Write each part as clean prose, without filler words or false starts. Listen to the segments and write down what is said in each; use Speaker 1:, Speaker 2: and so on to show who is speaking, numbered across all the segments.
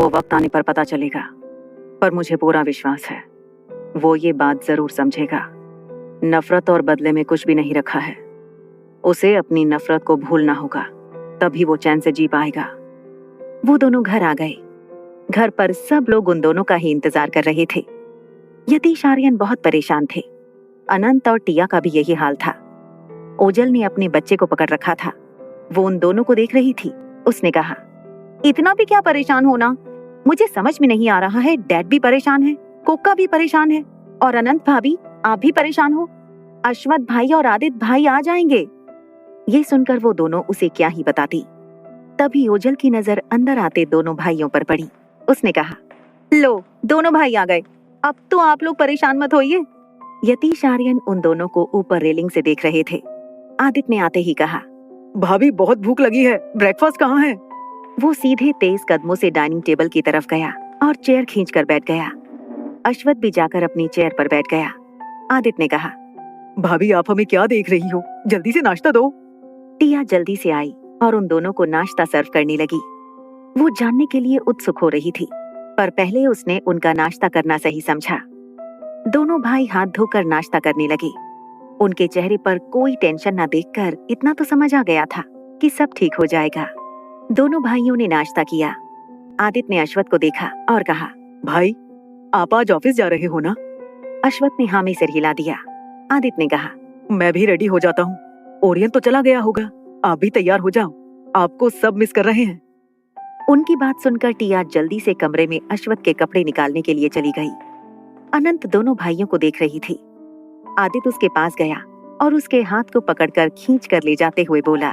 Speaker 1: वो वक्त आने पर पता चलेगा, पर मुझे पूरा विश्वास है वो ये बात जरूर समझेगा। नफरत और बदले में कुछ भी नहीं रखा है। उसे अपनी नफरत को भूलना होगा, तभी वो चैन से जी पाएगा। वो दोनों घर आ गए। घर पर सब लोग उन दोनों का ही इंतजार कर रहे थे। यतीश आर्यन बहुत परेशान थे। अनंत और टिया का भी यही हाल था। ओजल ने अपने बच्चे को पकड़ रखा था। वो उन दोनों को देख रही थी। उसने कहा, इतना भी क्या परेशान होना? मुझे समझ में नहीं आ रहा है। डैड भी परेशान है, कोका भी परेशान है, और अनंत भाभी आप भी परेशान हो। अश्वथ भाई और आदित्य भाई आ जाएंगे। ये सुनकर वो दोनों उसे क्या ही बताती। तभी ओजल की नजर अंदर आते दोनों भाइयों पर पड़ी। उसने कहा, लो दोनों भाई आ गए, अब तो आप लोग परेशान मत होइए। यतीश आर्यन उन दोनों को ऊपर रेलिंग से देख रहे थे। आदित्य ने आते ही कहा,
Speaker 2: भाभी बहुत भूख लगी है, ब्रेकफास्ट कहाँ है?
Speaker 1: वो सीधे तेज कदमों से डाइनिंग टेबल की तरफ गया और चेयर खींचकर बैठ गया। अश्वथ भी जाकर अपनी चेयर पर बैठ गया। आदित्य ने कहा,
Speaker 2: भाभी आप हमें क्या देख रही हो, जल्दी से नाश्ता दो।
Speaker 1: टिया जल्दी से आई और उन दोनों को नाश्ता सर्व करने लगी। वो जानने के लिए उत्सुक हो रही थी, पर पहले उसने उनका नाश्ता करना सही समझा। दोनों भाई हाथ धोकर नाश्ता करने लगे। उनके चेहरे पर कोई टेंशन न देखकर इतना तो समझ आ गया था कि सब ठीक हो जाएगा। दोनों भाइयों ने नाश्ता किया। आदित्य ने अश्वथ को देखा और कहा,
Speaker 2: भाई आप आज ऑफिस जा रहे हो ना?
Speaker 1: अश्वथ ने हाँ में सिर हिला दिया। आदित्य ने कहा,
Speaker 2: मैं भी रेडी हो जाता हूँ। ओरियन तो चला गया होगा, आप भी तैयार हो जाओ, आपको सब मिस कर रहे हैं।
Speaker 1: उनकी बात सुनकर टिया जल्दी से कमरे में अश्वथ के कपड़े निकालने के लिए चली गई। अनंत दोनों भाइयों को देख रही थी। आदित्य उसके पास गया और उसके हाथ को पकड़कर खींच कर ले जाते हुए बोला,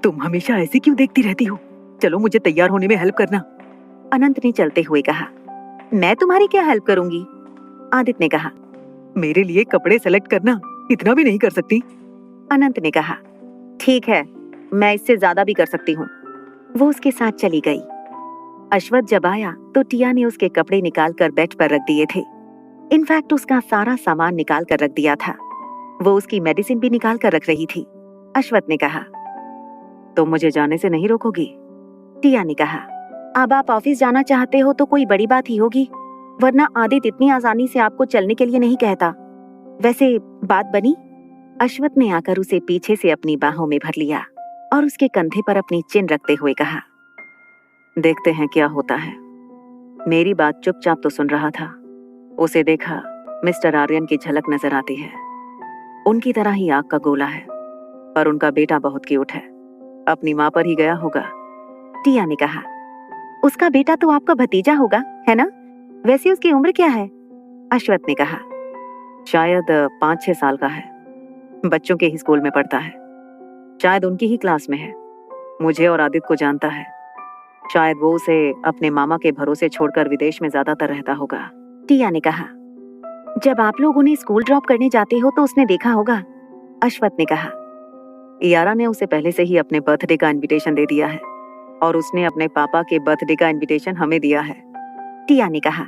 Speaker 2: तुम हमेशा ऐसे क्यों देखती रहती हो? चलो मुझे तैयार होने में हेल्प करना।
Speaker 1: अनंत ने चलते हुए कहा, मैं तुम्हारी क्या हेल्प करूंगी? आदित्य ने कहा,
Speaker 2: मेरे लिए कपड़े सेलेक्ट करना, इतना भी नहीं कर सकती?
Speaker 1: अनंत ने कहा, ठीक है, मैं इससे ज्यादा भी कर सकती हूँ। वो उसके साथ चली गई। अश्वथ जब आया तो टिया ने उसके कपड़े निकालकर बेड पर रख दिए थे। इनफैक्ट उसका सारा सामान निकाल कर रख दिया था। वो उसकी मेडिसिन भी निकाल कर रख रही थी। अश्वथ ने कहा,
Speaker 2: तुम मुझे जाने से नहीं रोकोगी?
Speaker 1: टिया ने कहा, अब आप ऑफिस जाना चाहते हो तो कोई बड़ी बात ही होगी, वरना आदित्य इतनी आसानी से आपको चलने के लिए नहीं कहता। वैसे बात बनी? अश्वथ ने आकर उसे पीछे से अपनी बाहों में भर लिया और उसके कंधे पर अपनी चिन रखते हुए कहा, देखते हैं क्या होता है। मेरी बात चुपचाप तो सुन रहा था। उसे देखा, मिस्टर आर्यन की झलक नजर आती है। उनकी तरह ही आग का गोला है, पर उनका बेटा बहुत क्यूट है। अपनी माँ पर ही गया होगा। टिया ने कहा, उसका बेटा तो आपका भतीजा होगा, है ना? वैसे उसकी उम्र क्या है? अश्वथ ने कहा, शायद 5-6 साल का है। बच्चों के ही स्कूल में पढ़ता है, शायद उनकी ही क्लास में है। मुझे और आदित्य को जानता है। शायद वो उसे अपने मामा के भरोसे छोड़कर विदेश में ज्यादातर रहता होगा। टिया ने कहा, जब आप लोग उन्हें स्कूल ड्रॉप करने जाते हो तो उसने देखा होगा। अश्वथ ने कहा, यारा ने उसे पहले से ही अपने बर्थडे का इनविटेशन दे दिया है और उसने अपने पापा के बर्थडे का इनविटेशन हमें दिया है। टिया ने कहा,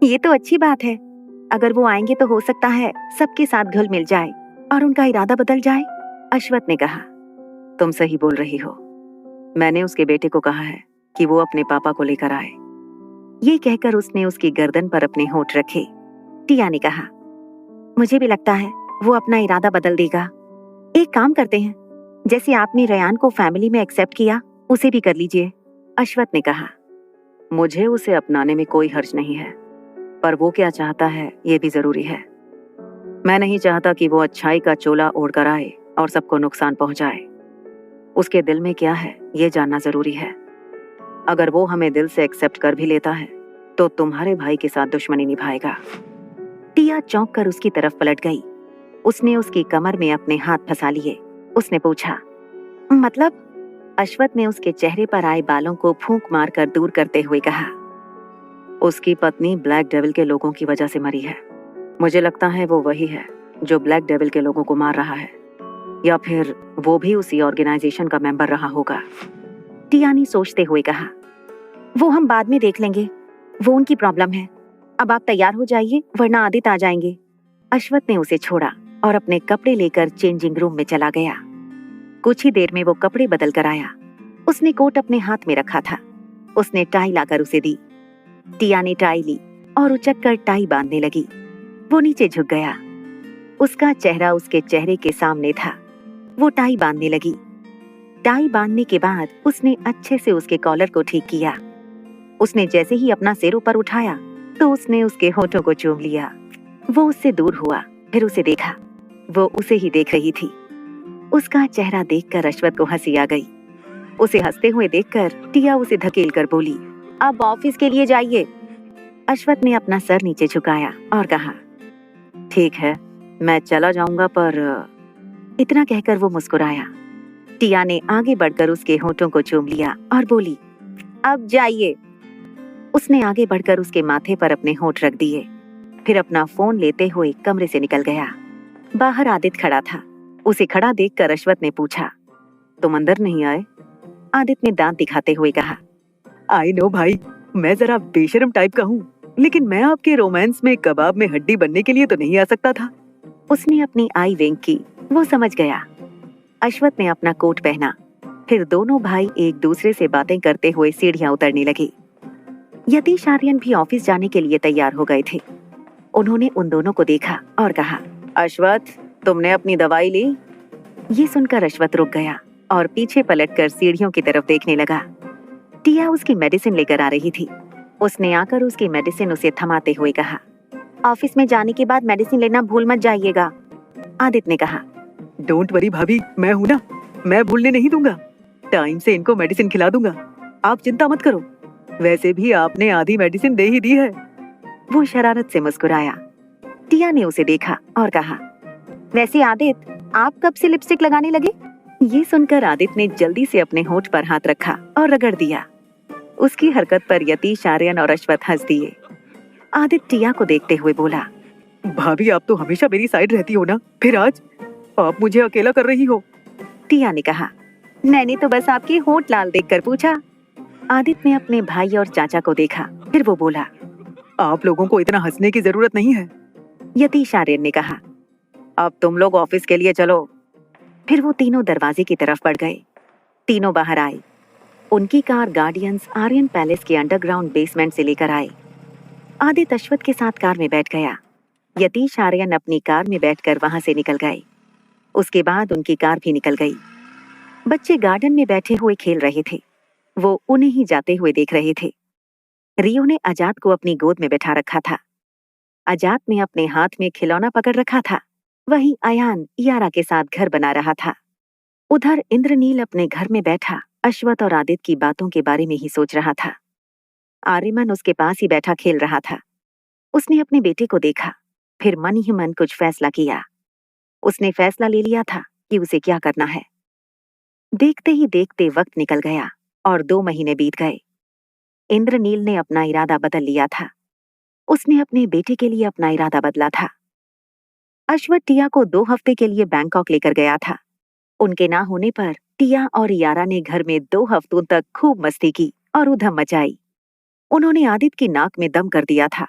Speaker 1: ये तो अच्छी बात है। अगर वो आएंगे तो हो सकता है सबके साथ घुल मिल जाए और उनका इरादा बदल जाए। अश्वथ ने कहा, तुम सही बोल रही हो। मैंने उसके बेटे को कहा है कि वो अपने पापा को लेकर आए। ये कहकर उसने उसकी गर्दन पर अपने होंठ रखे। टिया ने कहा, मुझे भी लगता है वो अपना इरादा बदल देगा। एक काम करते हैं, जैसे आपने रयान को फैमिली में एक्सेप्ट किया, उसे भी कर लीजिए। अश्वथ ने कहा, मुझे उसे अपनाने में कोई हर्ज नहीं है, पर वो क्या चाहता है ये भी जरूरी है। मैं नहीं चाहता कि वो अच्छाई का चोला ओढ़कर आए और सबको नुकसान पहुंचाए। उसके दिल में क्या है ये जानना जरूरी है। अगर वो हमें दिल से एक्सेप्ट कर भी लेता है तो तुम्हारे भाई के साथ दुश्मनी निभाएगा। टिया चौंक कर उसकी तरफ पलट गई। उसने उसकी कमर में अपने हाथ फंसा लिए। उसने पूछा, मतलब? अश्वथ ने उसके चेहरे पर आए बालों को फूंक मारकर दूर करते हुए कहा, उसकी पत्नी ब्लैक डेविल के लोगों की वजह से मरी है। मुझे लगता है वो वही है जो ब्लैक डेविल के लोगों को मार रहा है, या फिर वो भी उसी ऑर्गेनाइजेशन का मेंबर रहा होगा। टिया ने सोचते हुए कहा, वो हम बाद में देख लेंगे, वो उनकी प्रॉब्लम है। अब आप तैयार हो जाइए वरना आदित्य आ जाएंगे। अश्वथ ने उसे छोड़ा और अपने कपड़े लेकर चेंजिंग रूम में चला गया। कुछ ही देर में वो कपड़े बदल कर आया। उसने कोट अपने हाथ में रखा था। उसने टाई लाकर उसे दी टिया ने टाई ली और उचक कर टाई बांधने लगी। वो नीचे झुक गया। उसका चेहरा उसके चेहरे के सामने था। वो टाई बांधने लगी। टाई बांधने के बाद उसने अच्छे से उसके कॉलर को ठीक किया। उसने जैसे ही अपना सिर ऊपर उठाया तो उसने उसके होठों को चूम लिया। वो उससे दूर हुआ, फिर उसे देखा। वो उसे ही देख रही थी। उसका चेहरा देखकर अश्वथ को हंसी आ गई। उसे हंसते हुए देखकर टिया उसे धकेल कर बोली, अब ऑफिस के लिए जाइए। अश्वथ ने अपना सर नीचे झुकाया और कहा, ठीक है, मैं चला जाऊंगा, पर इतना कहकर वो मुस्कुराया। टिया ने आगे बढ़कर उसके होठों को चूम लिया और बोली, अब जाइए। उसने आगे बढ़कर उसके माथे पर अपने होठ रख दिए, फिर अपना फोन लेते हुए कमरे से निकल गया। बाहर आदित्य खड़ा था। उसे खड़ा देखकर अश्वथ ने पूछा, तुम अंदर नहीं आए? आदित्य ने दांत दिखाते हुए कहा,
Speaker 2: आई नो भाई, मैं जरा बेशरम टाइप का हूँ, लेकिन मैं आपके रोमांस में कबाब में हड्डी बनने के लिए तो नहीं आ सकता था।
Speaker 1: उसने अपनी आई विंक की। वो समझ गया। अश्वथ ने अपना कोट पहना। फिर दोनों भाई एक दूसरे से बातें करते हुए सीढ़ियां उतरने लगे। यतीश आर्यन भी ऑफिस जाने के लिए तैयार हो गए थे। उन्होंने उन दोनों को देखा और कहा,
Speaker 2: अश्वथ, तुमने अपनी दवाई ली?
Speaker 1: ये सुनकर अश्वथ रुक गया और पीछे पलटकर सीढ़ियों की तरफ देखने लगा। टिया उसकी मेडिसिन लेकर आ रही थी। उसने आकर उसकी मेडिसिन उसे थमाते हुए कहा, ऑफिस में जाने के बाद मेडिसिन लेना भूल मत जाइएगा। आदित्य ने कहा,
Speaker 2: डोंट वरी भाभी, मैं हूं ना, मैं भूलने नहीं दूंगा। टाइम से इनको मेडिसिन खिला दूंगा, आप चिंता मत करो। वैसे भी आपने आधी मेडिसिन दे ही दी है।
Speaker 1: वो शरारत से मुस्कुराया। टिया ने उसे देखा और कहा, वैसे आदित्य, आप कब से लिपस्टिक लगाने लगे? ये सुनकर आदित्य ने जल्दी से अपने होठ पर हाथ रखा और रगड़ दिया। उसकी हरकत पर यतीश आर्यन और अश्वथ हंस दिए। आदित्य टिया को देखते हुए बोला,
Speaker 2: भाभी, आप तो हमेशा मेरी साइड रहती हो ना, फिर आज आप मुझे अकेला कर रही हो।
Speaker 1: टिया ने कहा, मैंने तो बस आपके होठ लाल देखकर पूछा। आदित्य ने अपने भाई और चाचा को देखा, फिर वो बोला,
Speaker 2: आप लोगों को इतना हंसने की जरूरत नहीं है।
Speaker 1: यतीश आर्यन ने कहा,
Speaker 2: अब तुम लोग ऑफिस के लिए चलो।
Speaker 1: फिर वो तीनों दरवाजे की तरफ बढ़ गए। तीनों बाहर आए। उनकी कार गार्डियंस आर्यन पैलेस के अंडरग्राउंड बेसमेंट से लेकर आए। आदित्य अश्वथ के साथ कार में बैठ गया। यतीश आर्यन अपनी कार में बैठकर वहां से निकल गए। उसके बाद उनकी कार भी निकल गई। बच्चे गार्डन में बैठे हुए खेल रहे थे। वो उन्हें ही जाते हुए देख रहे थे। रियो ने आजाद को अपनी गोद में बैठा रखा था। आजाद ने अपने हाथ में खिलौना पकड़ रखा था। वहीं अयान यारा के साथ घर बना रहा था। उधर इंद्रनील अपने घर में बैठा अश्वथ और आदित्य की बातों के बारे में ही सोच रहा था। आर्यमन उसके पास ही बैठा खेल रहा था। उसने अपने बेटे को देखा, फिर मन ही मन कुछ फैसला किया। उसने फैसला ले लिया था कि उसे क्या करना है। देखते ही देखते वक्त निकल गया और 2 महीने बीत गए। इंद्रनील ने अपना इरादा बदल लिया था। उसने अपने बेटे के लिए अपना इरादा बदला था। अश्वथ टिया को 2 हफ्ते के लिए बैंकॉक लेकर गया था। उनके ना होने पर टिया और यारा ने घर में 2 हफ्तों तक खूब मस्ती की और उधम मचाई। उन्होंने आदित्य की नाक में दम कर दिया था।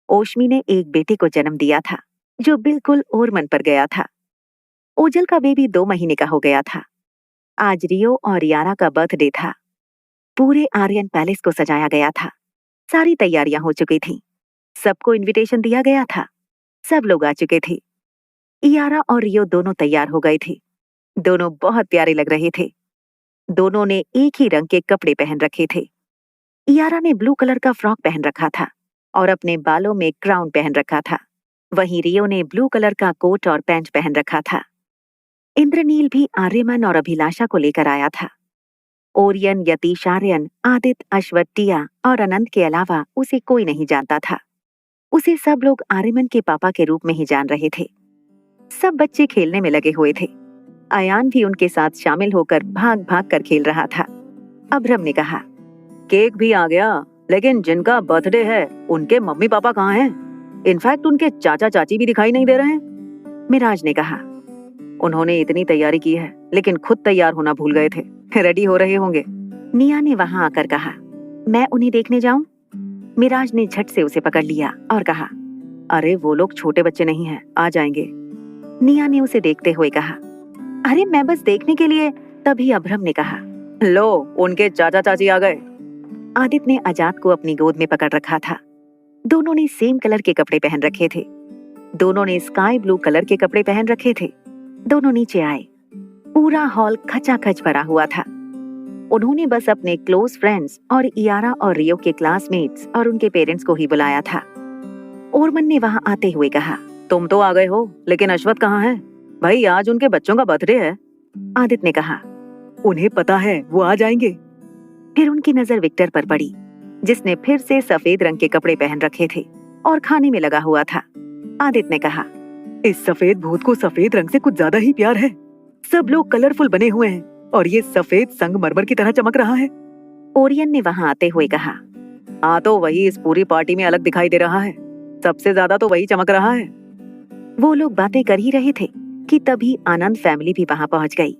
Speaker 1: ओशमी ने एक बेटे को जन्म दिया था जो बिल्कुल ओरमन पर गया था। ओजल का बेबी 2 महीने का हो गया था। आज रियो और यारा का बर्थडे था। पूरे आर्यन पैलेस को सजाया गया था। सारी तैयारियां हो चुकी थीं। सबको इनविटेशन दिया गया था। सब लोग आ चुके थे। यारा और रियो दोनों तैयार हो गए थे। दोनों बहुत प्यारे लग रहे थे। दोनों ने एक ही रंग के कपड़े पहन रखे थे। यारा ने ब्लू कलर का फ्रॉक पहन रखा था और अपने बालों में क्राउन पहन रखा था। वहीं रियो ने ब्लू कलर का कोट और पैंट पहन रखा था। इंद्रनील भी आर्यमन और अभिलाषा को लेकर आया था। ओरियन, यतीश आर्यन, आदित्य, अश्वथ, टिया और अनंत के अलावा उसे कोई नहीं जानता था। उसे सब लोग आर्यमन के पापा के रूप में ही जान रहे थे। सब बच्चे खेलने में लगे हुए थे। अयान भी उनके साथ शामिल होकर भाग भाग कर खेल रहा था। अभ्रम ने कहा,
Speaker 2: केक भी आ गया, लेकिन जिनका बर्थडे है उनके मम्मी पापा कहाँ हैं? इनफैक्ट उनके चाचा चाची भी दिखाई नहीं दे रहे हैं।
Speaker 1: मिराज ने कहा,
Speaker 2: उन्होंने इतनी तैयारी की है लेकिन खुद तैयार होना भूल गए थे। रेडी हो रहे होंगे।
Speaker 1: निया ने वहां आकर कहा, मैं उन्हें देखने जाऊं? मिराज ने झट से उसे पकड़ लिया और कहा,
Speaker 2: अरे वो लोग छोटे बच्चे नहीं हैं, आ जाएंगे।
Speaker 1: निया ने उसे देखते हुए कहा, अरे मैं बस देखने के लिए। तभी अभ्रम ने कहा,
Speaker 2: लो, उनके चाचा चाची आ गए।
Speaker 1: आदित्य ने अजात को अपनी गोद में पकड़ रखा था। दोनों ने सेम कलर के कपड़े पहन रखे थे। दोनों ने स्काई ब्लू कलर के कपड़े पहन रखे थे। दोनों नीचे आए। पूरा हॉल खचाखच भरा हुआ था। उन्होंने बस अपने क्लोज फ्रेंड्स और इयारा और रियो के क्लासमेट्स और उनके पेरेंट्स को ही बुलाया था। ओरमन ने वहां आते हुए कहा,
Speaker 2: तुम तो आ गए हो, लेकिन अश्वत कहाँ है? भाई आज उनके बच्चों का बर्थडे है।
Speaker 1: आदित्य ने कहा।
Speaker 2: उन्हें पता है, वो आ जाएंगे।
Speaker 1: फिर उनकी नजर विक्टर पर पड़ी, जिसने फिर से सफेद रंग के कपड़े पहन रखे थे और खाने में लगा हुआ था। आदित्य ने कहा,
Speaker 2: इस सफेद भूत को सफेद रंग से कुछ ज्यादा ही प्यार है। सब लोग कलरफुल बने हुए हैं और ये सफेद संगमरमर की तरह चमक रहा है।
Speaker 1: ओरियन ने वहां आते हुए कहा,
Speaker 2: हाँ तो वही इस पूरी पार्टी में अलग दिखाई दे रहा है। सबसे ज्यादा तो वही चमक रहा है।
Speaker 1: वो लोग बातें कर ही रहे थे कि तभी आनंद फैमिली भी वहां पहुंच गई।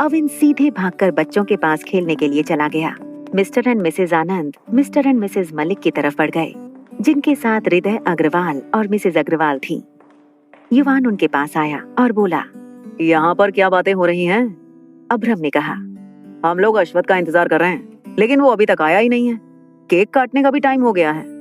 Speaker 1: अविन सीधे भागकर बच्चों के पास खेलने के लिए चला गया। Mister and missus Anand mister and missus Malik की तरफ बढ़ गए, जिनके साथ हृदय अग्रवाल और मिसेज अग्रवाल थी। युवान उनके पास आया और बोला,
Speaker 2: यहाँ पर क्या बातें हो रही हैं?
Speaker 1: अभ्रम ने कहा,
Speaker 2: हम लोग अश्वत का इंतजार कर रहे हैं, लेकिन वो अभी तक आया ही नहीं है। केक काटने का भी टाइम हो गया है।